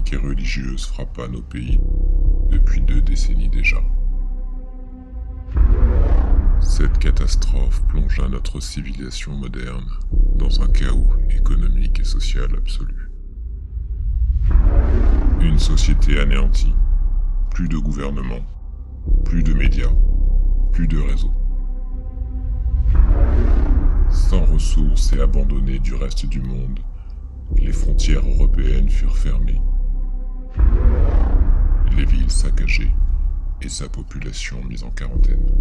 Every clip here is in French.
économique et religieuse frappa nos pays depuis 2 décennies déjà. Cette catastrophe plongea notre civilisation moderne dans un chaos économique et social absolu. Une société anéantie, plus de gouvernement, plus de médias, plus de réseaux. Sans ressources et abandonnés du reste du monde, les frontières européennes furent fermées, les villes saccagées et sa population mise en quarantaine.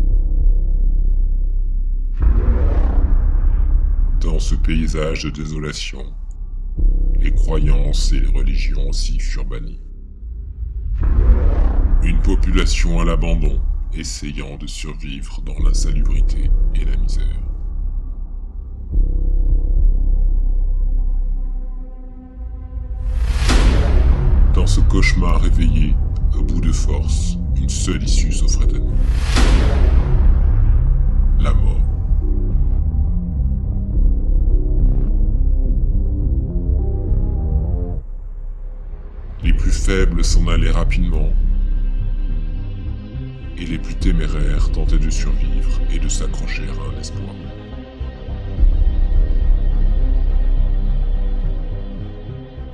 Dans ce paysage de désolation, les croyances et les religions aussi furent bannies. Une population à l'abandon, essayant de survivre dans l'insalubrité et la misère. Dans ce cauchemar réveillé, à bout de force, une seule issue s'offrait à nous. La mort. Les plus faibles s'en allaient rapidement, et les plus téméraires tentaient de survivre et de s'accrocher à un espoir.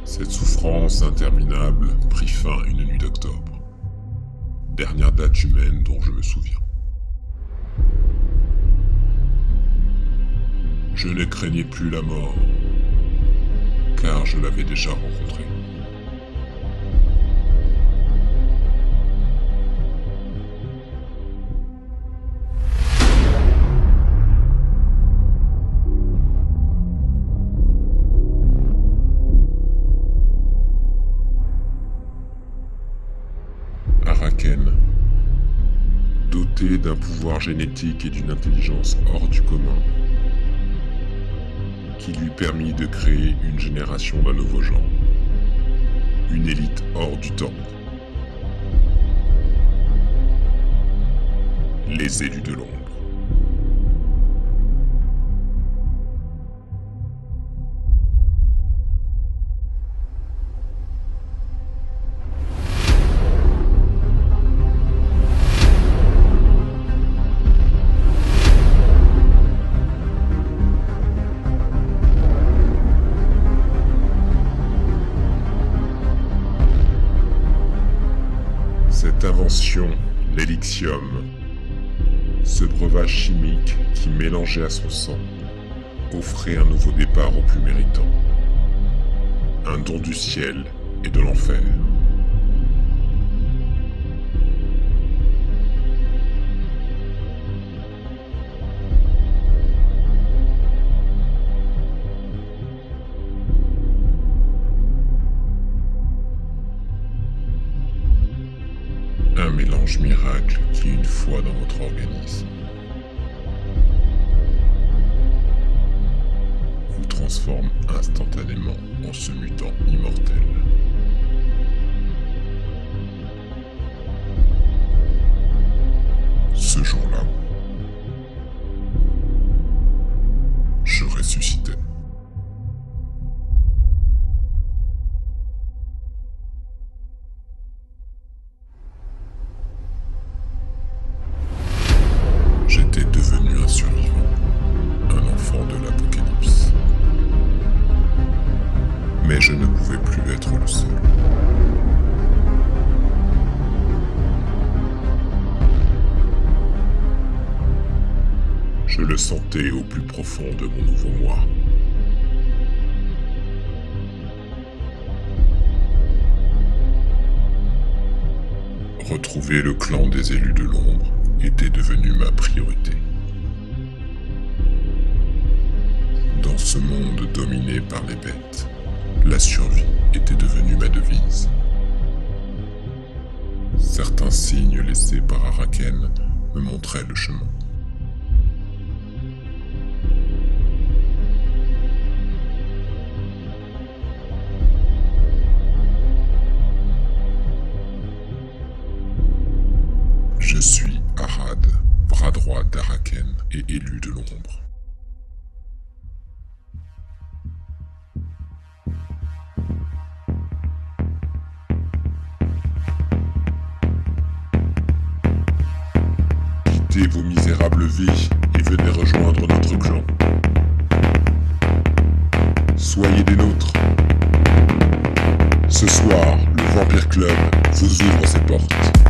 Cette souffrance interminable prit fin une nuit d'octobre, dernière date humaine dont je me souviens. Je ne craignais plus la mort, car je l'avais déjà rencontrée. Araken, doté d'un pouvoir génétique et d'une intelligence hors du commun, qui lui permit de créer une génération d'un nouveau genre, une élite hors du temps. Les élus de l'ombre. Cette invention, l'Elixium, ce breuvage chimique qui, mélangé à son sang, offrait un nouveau départ aux plus méritants. Un don du ciel et de l'enfer. Un mélange miracle qui, une fois dans votre organisme, vous transforme instantanément en ce mutant immortel. Ce jour-là, je ressuscitais. J'étais devenu un survivant, un enfant de l'Apocalypse. Mais je ne pouvais plus être le seul. Je le sentais au plus profond de mon nouveau moi. Retrouver le clan des élus de l'ombre était devenu ma priorité. Dans ce monde dominé par les bêtes, la survie était devenue ma devise. Certains signes laissés par Araken me montraient le chemin. Je suis Arad, bras droit d'Araken et élu de l'ombre. quittez vos misérables vies et venez rejoindre notre clan. Soyez des nôtres. Ce soir, le Vampire Club vous ouvre ses portes.